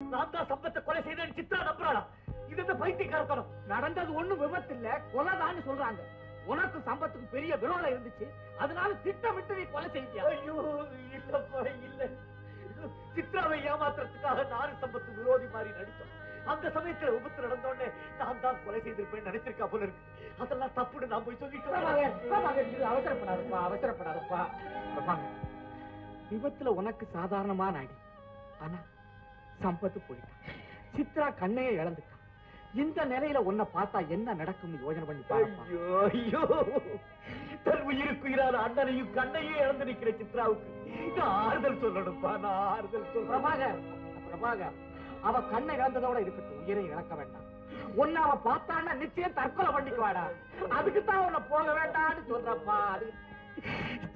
நான் தான் சம்பத்தை கொலை செய்தேன் சித்ரா நம்புறாளா? இது இந்த பைத்தியக்காரத்தனம். நடந்தது ஒண்ணும் விபத்து இல்ல, கொலைதான்னு சொல்றாங்க. உனக்கு சம்பத்துக்கு பெரிய விரோதம் இருந்துச்சு, அதனால திட்டமிட்டு நீ கொலை செஞ்சியா? ஐயோ இல்லப்பா இல்ல. சித்ராவை ஏமாத்துறதுக்காக நானும் சம்பத்து விரோதி மாதிரி நடிச்சோம். அந்த சமயத்துல விபத்து நடந்தோடனே நான் தான் கொலை செய்திருப்பேன் நினைச்சிருக்கா போல இருக்கு. அதெல்லாம் தப்புன்னு நான் போய் சொல்லிட்டு அவசரப்படாதப்பா அவசரப்படாதப்பா. விபத்துல உனக்கு சாதாரணமான அடி, ஆனா சம்பத்து போயிட்டான். சித்ரா கண்ணையே இழந்துட்டான். இந்த நிலையில உன்னை பார்த்தா என்ன நடக்கும்னு யோசனை பண்ணி பாருப்பா. ஐயோ ஐயோ, தன் உயிருக்குயிரான அண்ணனையும் கண்ணையும் இழந்து நிக்கிற சித்ராவுக்கு நான் ஆறுதல் சொல்லணும்ப்பா, நான் ஆறுதல் சொல்றேன். பிரபாகர் அவ கண்ணை இழந்ததோட இருக்கட்டும், உயிரை இழக்க வேண்டாம். உன்னை அவ பார்த்தான்னா நிச்சயம் தற்கொலை பண்ணிக்குவாடா. அதுக்குத்தான் உன்னை போக வேண்டாம்னு சொல்றப்பா.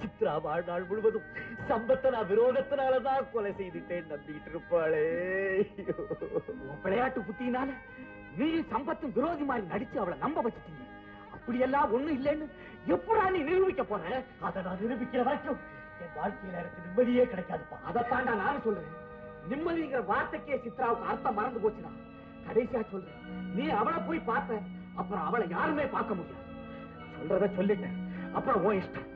சித்ரா வாழ்நாள் முழுவதும் சம்பத்தை நான் விரோதத்தினாலதான் கொலை செய்துட்டேன் நம்பிட்டு இருப்பாளே. விளையாட்டு புத்தினால நீ சம்பத்தும் விரோதி மாதிரி நடிச்சு அவளை நம்ப வச்சுட்டீங்க. அப்படியெல்லாம் ஒண்ணும் இல்லைன்னு எப்படா நீ நிரூபிக்க போற? அதை நான் நிரூபிக்கிற வரைக்கும் என் வாழ்க்கையில எனக்கு நிம்மதியே கிடைக்காதுப்பா. அதைத்தாண்டா நானும் சொல்றேன். நிம்மதிங்கிற வார்த்தைக்கே சித்ராவுக்கு அர்த்தம் மறந்து போச்சுடா. கடைசியா சொல்றேன், நீ அவளை போய் பார்த்த அப்புறம் அவளை யாருமே பார்க்க முடியாது. சொல்றத சொல்லிட்டேன், அப்புறம் உன் இஷ்டம்.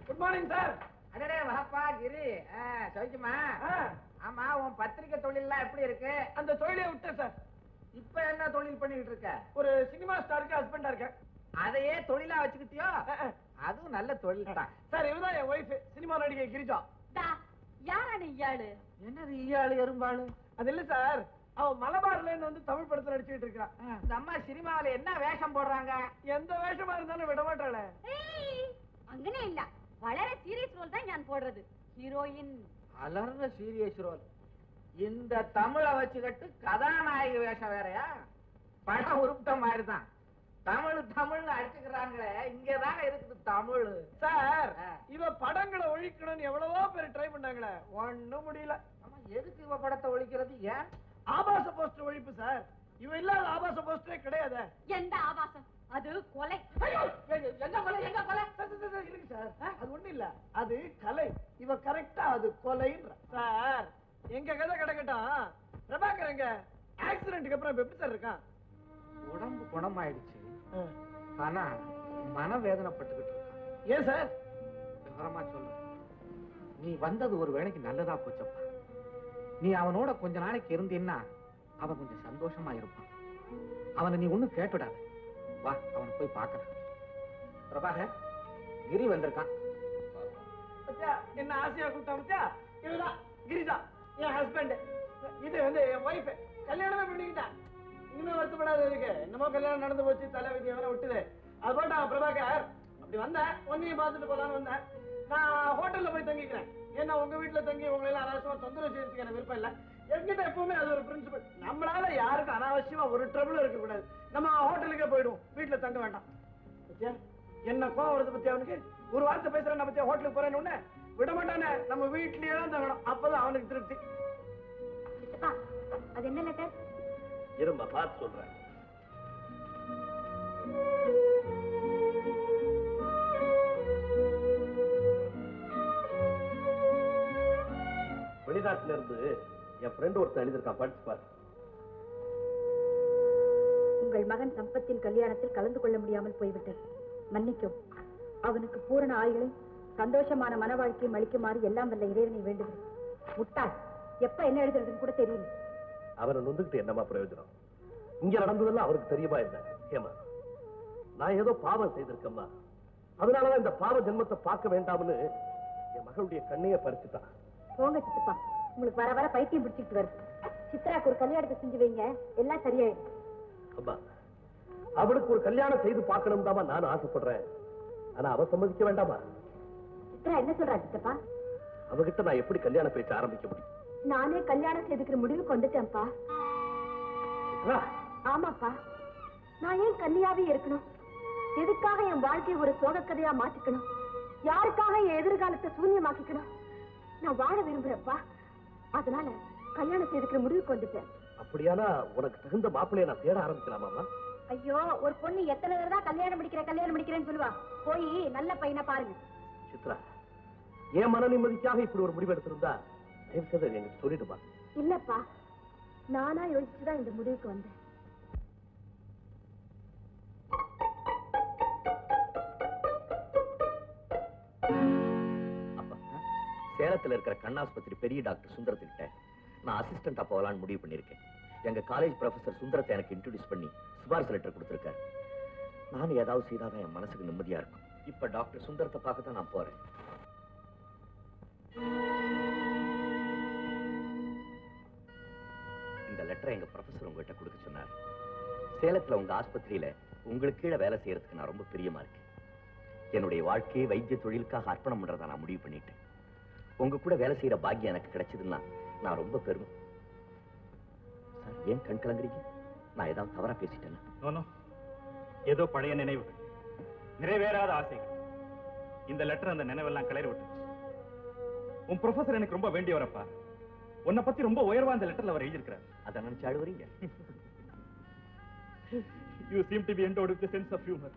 Good morning sir. அடடே வாப்பா கிரி, சௌக்கியமா? ஆமா, உன் பத்திரிக்கை தொழில் எப்படி இருக்கு? அந்த தொழிலே விட்டேன் சார். இப்ப என்ன தொழில் பண்ணிட்டு இருக்க? ஒரு சினிமா ஸ்டாருக்கு ஹஸ்பண்டா இருக்கேன். அதையே தொழிலா வச்சுக்கிட்டியோ? அதுவும் நல்ல தொழில் தான் சார். இவதான் என் ஒய்ஃப், சினிமா நடிகை கிரிஜா. யாரான இயாளு? என்னது ஈயாளு எறும்பாளு? அது இல்ல சார், அவன் மலபார்ல இருந்து வந்து தமிழ் படத்துல நடிச்சுட்டு இருக்கா. இந்த அம்மா சினிமாவில என்ன வேஷம் போடுறாங்க? எந்த வேஷமா இருந்தாலும் விட மாட்டாளே. അങ്ങനെ ഇല്ല, വളരെ സീരിയസ് റോൾ தான் ഞാൻ போடுறது. ஹீரோயின் அலர்ற சீரியஸ் ரோல். இந்த தமிழை வச்சுக்கிட்டு கதாநாயகி வேஷம் வேறையா? படம் உருப்பிட்ட மாதிரிதான். தமிழ் தமிழ்னு அடிச்சுக்கிறாங்களே, இங்கதாங்க இருக்குது தமிழ். சார், இவ படங்களை ஒழிக்கணும்னு எவ்வளவோ பேர் ட்ரை பண்ணாங்களே, ஒண்ணும் முடியல. எதுக்கு இவ படத்தை ஒழிக்கிறது? ஏன்? ஆபாச போஸ்டர் ஒழிப்பு சார். இவ இல்லாத ஆபாச போஸ்டரே கிடையாது. எந்த ஆபாசம்? அது கொலை. எங்க கொலை? எங்க கொலை? இருக்கு சார், அது ஒண்ணு இல்ல, அது கலை. இவ கரெக்டா அது கொலைன்ற. சார், எங்க கதை கிடக்கட்டும். பிரபாகர் எங்க ஆக்சிடென்ட்க்கு அப்புறம் எப்படி சார் இருக்கான்? உடம்பு குணமாயிடுச்சு, ஆனா மனவேதனைப்பட்டுக்கிட்டு இருக்கான். ஏன் சார்? விவரமா சொல்லு. நீ வந்தது ஒரு வேளைக்கு நல்லதா போச்சப்பா. நீ அவனோட கொஞ்ச நாளைக்கு இருந்தீன்னா அவன் கொஞ்சம் சந்தோஷமா இருப்பான். அவனை நீ ஒண்ணும் கேட்டுடாத. வா, அவனை போய் பார்க்கறான். பிரபாகர், கிரி வந்திருக்கான். என்ன ஆசையா கூப்பிட்டா பத்தியா? இவதான் கிரிஜா, என் ஹஸ்பண்ட். இது வந்து என் ஒய்ஃப். கல்யாணமே பண்ணிக்கிட்டேன். இனிமே வருத்தப்படாத இருக்கு. என்னமோ கல்யாணம் நடந்து போச்சு, தலைவிதி அவனை விட்டுது. அது போட்டா பிரபாகர். அப்படி வந்தேன், ஒன்னையும் பார்த்துட்டு போலான்னு வந்தேன். நான் ஹோட்டல்ல போய் தங்கிக்கிறேன். ஏன்னா உங்க வீட்டுல தங்கி உங்களை எல்லாம் அனாவசியமா தொந்தரவு செய்யறதுக்கு எனக்கு விருப்பம் இல்ல. என்கிட்ட எப்பவுமே அது ஒரு பிரின்சிபல். நம்மளால யாருக்கும் அனாவசியமா ஒரு ட்ரபிள் இருக்க கூடாது. நம்ம ஹோட்டலுக்கே போயிடுவோம், வீட்டுல தங்க வேண்டாம். என்ன கோவம் வருது பத்தி அவனுக்கு? ஒரு வார்த்தை பேசுறேன் பத்தியா, ஹோட்டலுக்கு போறேன்னு உடனே விட மாட்டானே. நம்ம வீட்லயே தான் தங்கணும், அப்பதான் அவனுக்கு திருப்தி. அது என்ன லெட்டர்? இரும்ப பார்த்து சொல்றேன். வெளிநாட்டுல இருந்து என் ஃப்ரெண்ட் ஒருத்தன் எழுதிருக்கான், படிச்சு பாரு. உங்கள் மகன் சம்பத்தின் கல்யாணத்தில் கலந்து கொள்ள முடியாமல் போய்விட்டது. மன்னிக்கும். அவனுக்கு பூரண ஆயுளை சந்தோஷமான மன வாழ்க்கையும் அளிக்குமாறு எல்லாம் வல்ல இறைவனை வேண்டுகிறேன். முட்டாள், எப்ப என்ன எழுதுறதுன்னு கூட தெரியல. அவனை நொந்துகிட்டு என்னமா பிரயோஜனம்? இங்க நடந்ததெல்லாம் அவருக்கு தெரியுமா என்ன? ஏமா, நான் ஏதோ பாவம் செய்திருக்கேம்மா. அதனாலதான் இந்த பாவ ஜென்மத்தை பார்க்க வேண்டாம்னு என் மகளுடைய கண்ணையே பறிச்சுட்டான். போங்க சித்தப்பா, உங்களுக்கு வர வர பைத்தியம் பிடிச்சிட்டு வருது. சித்ராக்கு ஒரு கல்யாணத்தை செஞ்சு வைங்க, எல்லாம் சரியாயிடும். அம்மா, அவளுக்கு ஒரு கல்யாணம் செய்து பார்க்கணும் தாமா நான் ஆசைப்படுறேன். ஆனா அவ சம்மதிக்க வேண்டாமா? சித்ரா என்ன சொல்றா சித்தப்பா? அவகிட்ட நான் எப்படி கல்யாண பேச்சு ஆரம்பிக்க முடியும்? நானே கல்யாணம் செய்துக்கிற முடிவுக்கு வந்துட்டேன்ப்பா. ஆமாப்பா, நான் ஏன் கன்னியாவே இருக்கணும்? எதுக்காக என் வாழ்க்கையை ஒரு சோக கதையா மாத்திக்கணும்? யாருக்காக என் எதிர்காலத்தை சூன்யமாக்கிக்கணும்? நான் வாழ விரும்புறப்பா. அதனால கல்யாணம் செய்துக்கிற முடிவுக்கு வந்துட்டேன். அப்படியானா உனக்கு தகுந்த மாப்பிள்ளைய நான் தேட ஆரம்பிக்கலாமா? ஐயோ, ஒரு பொண்ணு எத்தனை தடவை தான் கல்யாணம் முடிக்கிறேன்னு சொல்லுவா. போய் நல்ல பையனை பாருங்க. சித்ரா, என் மன நிம்மதிக்காக இப்படி ஒரு முடிவு எடுத்திருந்தா எனக்கு சொல்லிடுமா? இல்லப்பா, நானா யோசிச்சுதான் இந்த முடிவுக்கு வந்தேன். அப்பா, சேலத்துல இருக்கிற கண்ணாஸ்பத்திரி பெரிய டாக்டர் சுந்தரத்துக்கிட்ட நான் அசிஸ்டண்டா போகலான்னு முடிவு பண்ணிருக்கேன். எங்க காலேஜ் ப்ரொஃபசர் சுந்தரத்தை எனக்கு இன்ட்ரோடியூஸ் பண்ணி சிபாரிசு லெட்டர் கொடுத்திருக்காரு. நானும் ஏதாவது செய்தாதான் என் மனசுக்கு நிம்மதியா இருக்கும். இப்ப டாக்டர் சுந்தரத்தை பார்க்க தான் நான் போறேன். இந்த லெட்டரை எங்க ப்ரொஃபசர் உங்ககிட்ட கொடுக்க சொன்னார். சேலத்துல உங்க ஆஸ்பத்திரியில உங்களுக்கு கீழே வேலை செய்யறதுக்கு நான் ரொம்ப பிரியமா இருக்கேன். என்னுடைய வாழ்க்கையை வைத்திய தொழிலுக்காக அர்ப்பணம் பண்றதா நான் முடிவு பண்ணிட்டேன். உங்க கூட வேலை செய்யற பாக்கியம் எனக்கு கிடைச்சதுன்னா நான் ரொம்ப பெருமை. சார், ஏன் கண் கலங்குறீங்க? நான் ஏதாவது தவறா பேசிட்டேன்னா? ஏதோ பழைய நினைவுகள், நிறைவேறாத ஆசைகள். இந்த லெட்டர் அந்த நினைவெல்லாம் கிளறி விட்டுச்சு. உன் ப்ரொஃபசர் எனக்கு ரொம்ப வேண்டியவரப்பா. உன்னை பத்தி ரொம்ப உயர்வா அந்த லெட்டர்ல அவர் எழுதியிருக்கிறார். அதை நினைச்சு அழுவுறீங்க? You seem to be endowed with a sense of humor.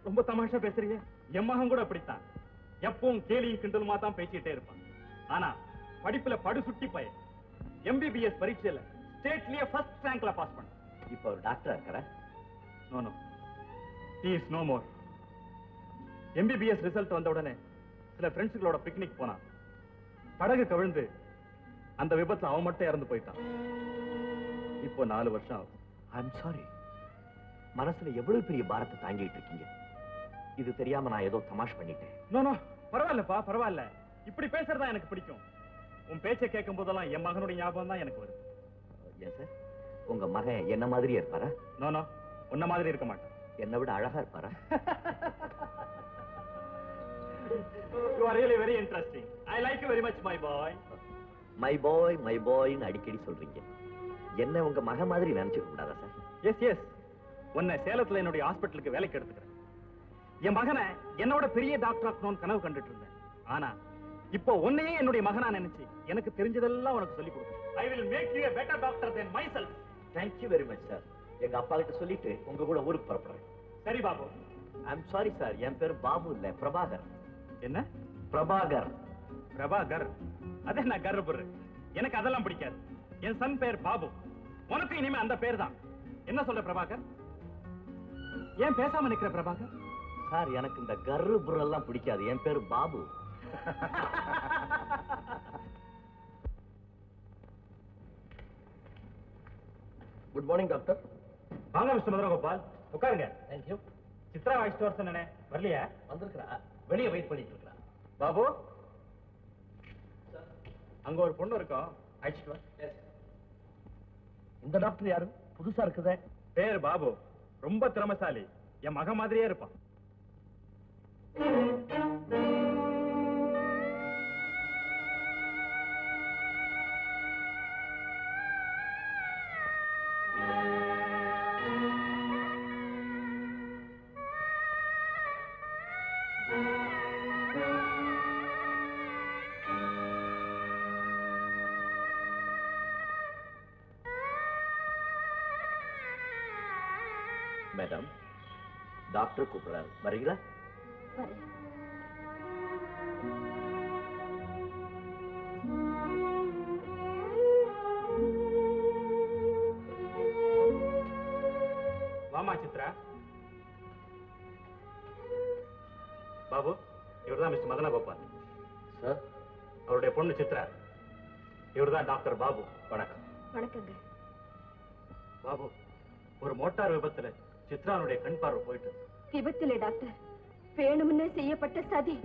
ரொம்ப தமாஷா பேசுறீங்க. என் மகன் கூட அப்படித்தான். எப்பவும் கேலியும் கிண்டலுமா தான் பேசிட்டே இருப்பான். ஆனா படிப்புல படு சுட்டி பையன். MBBS பரீட்சையில ஸ்டேட்லயே ஃபர்ஸ்ட் ரேங்க்ல பாஸ் பண்ண. இப்ப ஒரு டாக்டரா இருக்கற? No. He is no more. MBBS result வந்த உடனே சில ஃப்ரெண்ட்ஸ்களோட பிக்னிக் போனான். படகு கவிழ்ந்து அந்த விபத்துல அவன் மட்டும் இறந்து போயிட்டான். இப்போ 4 வருஷம் ஆகும். I'm sorry. மனசுல எவ்வளவு பெரிய பாரத்தை தாங்கிட்டு இருக்கீங்க. இது தெரியாம நான் ஏதோ தமாஷ் பண்ணிட்டேன். நோ, பரவாயில்லப்பா, பரவாயில்ல. இப்படி பேசுறதா எனக்கு பிடிக்கும். உன் பேச்சை கேட்கும் போதெல்லாம் என் மகனுடைய ஞாபகம் தான் எனக்கு வருது. ஏன் சார், உங்க மகன் என்ன மாதிரியே இருப்பாரா? நோ, உன்ன மாதிரி இருக்க மாட்டான். என்னை விட அழகா இருப்பாரா? You are really very interesting. I like you very much, my boy. My பாய்னு அடிக்கடி சொல்றீங்க. என்ன உங்க மகன் மாதிரி நினைச்சுக்க கூடாதா சார்? எஸ். உன்னை சேலத்துல என்னுடைய ஹாஸ்பிட்டலுக்கு வேலைக்கு எடுத்துக்கிறேன். என் மகனை என்னோட பெரிய டாக்டர் ஆக்கணும்னு கனவு கண்டுட்டு இருந்தேன். ஆனா இப்போ உன்னையே என்னுடைய மகனா நினைச்சு எனக்கு தெரிஞ்சதெல்லாம் உனக்கு சொல்லி கொடுக்கிறேன். I will make you a better doctor than myself. Thank you very much, sir. எங்க அப்பா கிட்ட சொல்லிட்டு உங்க கூட ஊருக்கு புறப்படுறேன். சரி பாபு. I'm sorry சார், என் பேரு பாபு இல்ல, பிரபாகர். என்ன? பிரபாகர். பிரபாகர்? அது என்ன கர்ப்பரு? எனக்கு அதெல்லாம் பிடிக்காது. என் சன் பேர் பாபு. உனக்கு இனிமே அந்த பேர் தான். என்ன சொல்ற பிரபாகர்? ஏன் பேசாம நிக்கிற பிரபாகர்? சார், எனக்கு இந்த கர்ரு புரெல்லாம் பிடிக்காது. என் பேரு பாபு. Good morning doctor. வாங்க மிஸ்டர் மதுரகோபால், உட்காருங்க. Thank you. சித்ரா வாய்ஸ் வருஷம் தானே வரலையா? வந்திருக்கிறா, வெளியே வெயிட் பண்ணிட்டு இருக்கா. பாபு, அங்க ஒரு பொண்ணு இருக்கும், அழைச்சிட்டு வா. இந்த டாக்டர் யாரு? புதுசா இருக்குதே. பேர் பாபு, ரொம்ப திறமைசாலி. என் மக மாதிரியே இருப்பான். மேடம், டாக்டர் கூப்பிடுறாரு, வரீங்களா? வாமா சித்ரா. பாபு, இவர்தான் மிஸ்டர் மதன கோபால். சார், அவருடைய பொண்ணு சித்ரா. இவர்தான் டாக்டர் பாபு. வணக்கம். வணக்கங்க. பாபு, ஒரு மோட்டார் விபத்துல சித்ரானுடைய கண் பார்வை போயிட்டு. விபத்திலே டாக்டர், வேணும்னே செய்யப்பட்ட சதி.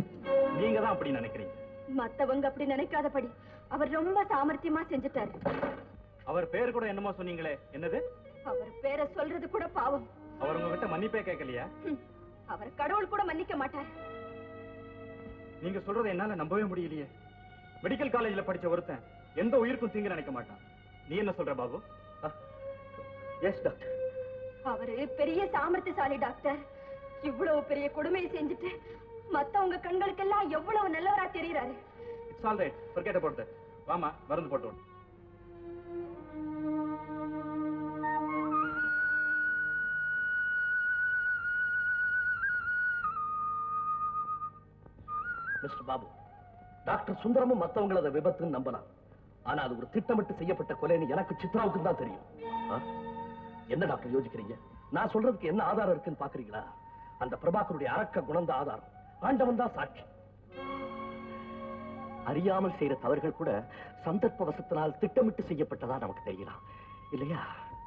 நீங்க தான் அப்படி நினைக்கிறீங்க. மத்தவங்க அப்படி நினைக்காதபடி அவர் ரொம்ப சாமர்த்தியமா செஞ்சுட்டாரு. அவர் பேர் கூட என்னமோ சொன்னீங்களே, என்னது? அவர் பேரை சொல்றது கூட பாவம். அவர் உங்ககிட்ட மன்னிப்பே கேட்கலையா? அவர் கடவுள் கூட மன்னிக்க மாட்டார். நீங்க சொல்றதை என்னால நம்பவே முடியலையே. மெடிக்கல் காலேஜ்ல படிச்ச ஒருத்தன் எந்த உயிருக்கும் தீங்கு நினைக்க மாட்டான். நீ என்ன சொல்ற பாபு? Yes doctor. அவரு பெரிய சாமர்த்தியசாலி டாக்டர். இவ்வளவு பெரிய கொடுமையை செஞ்சுட்டு மத்தவங்க கண்களுக்கெல்லாம் எவ்வளவு நல்லவரா தெரியுறாரு. It's all right, forget about that. வாமா, மருந்து போட்டு விடு. மிஸ்டர் பாபு, டாக்டர் சுந்தரமும் மத்தவங்கள அதை விபத்துன்னு நம்பலாம். ஆனா அது ஒரு திட்டமிட்டு செய்யப்பட்ட கொலைன்னு எனக்கு சித்ராவுக்கு தான் தெரியும். என்ன டாக்டர் யோசிக்கிறீங்க? நான் சொல்றதுக்கு என்ன ஆதாரம் இருக்குன்னு பாக்குறீங்களா? அந்த பிரபாகருடைய அரக்க குணந்த ஆதாரம். ஆண்டவன் தான் சாட்சி. அறியாமல் செய்யற தவறுகள் கூட சந்தர்ப்ப வசத்தினால் திட்டமிட்டு செய்யப்பட்டதா நமக்கு தெரியலாம் இல்லையா?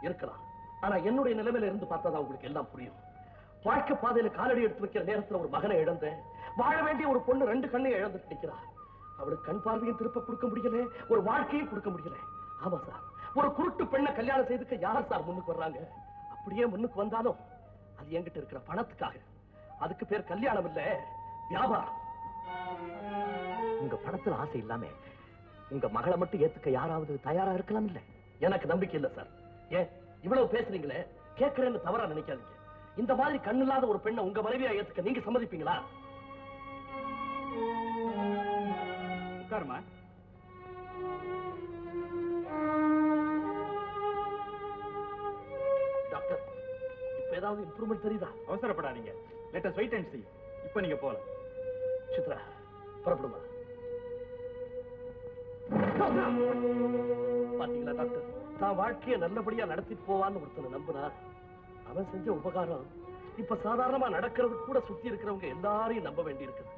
இருக்கலாம். ஆனா என்னுடைய நிலைமையில இருந்து பார்த்தா உங்களுக்கு எல்லாம் புரியும். வாழ்க்கை பாதையில காலடி எடுத்து வைக்கிற நேரத்துல ஒரு மகனை இழந்த, வாழ வேண்டிய ஒரு பொண்ணு 2 கண்ணையும் இழந்துட்டு நிக்கிறா. அவளுக்கு கண் பார்வையும் திருப்ப கொடுக்க முடியல, ஒரு வாழ்க்கையும் கொடுக்க முடியல. ஆமா சார், ஒரு குருட்டு பெண்ணை கல்யாணம் செய்துக்க யார் சார் முன்னுக்கு வர்றாங்க? அப்படியே முன்னுக்கு வந்தாலும் அது என்கிட்ட இருக்கிற பணத்துக்காக. அதுக்கு பேர் கல்யாணம் இல்ல, வியாபாரம். உங்க பணத்துல ஆசை இல்லாம உங்க மகளை மட்டும் ஏத்துக்க யாராவது தயாரா இருக்கலாம் இல்ல? எனக்கு நம்பிக்கை இல்ல சார். ஏன் இவ்வளவு பேசுறீங்களே, கேட்கிறேன்னு தவறா நினைக்காதீங்க. இந்த மாதிரி கண்ணில்லாத ஒரு பெண்ணை உங்க மனைவியா ஏத்துக்க நீங்க சம்மதிப்பீங்களா? உட்காருமா. டாக்டர், இப்ப ஏதாவது இம்ப்ரூவ்மெண்ட் தெரியுதா? அவசரப்படாதீங்க. Let us wait and see. இப்ப நீங்க போலாம். சித்ரா, புறப்படுமா. பாத்தீங்களா டாக்டர், தான் வாழ்க்கையை நல்லபடியா நடத்திட்டு போவான்னு ஒருத்தனை நம்பினா அவன் செஞ்ச உபகாரம் இப்ப சாதாரணமா நடக்கிறது கூட சுத்தி இருக்கிறவங்க எல்லாரையும் நம்ப வேண்டி இருக்குது.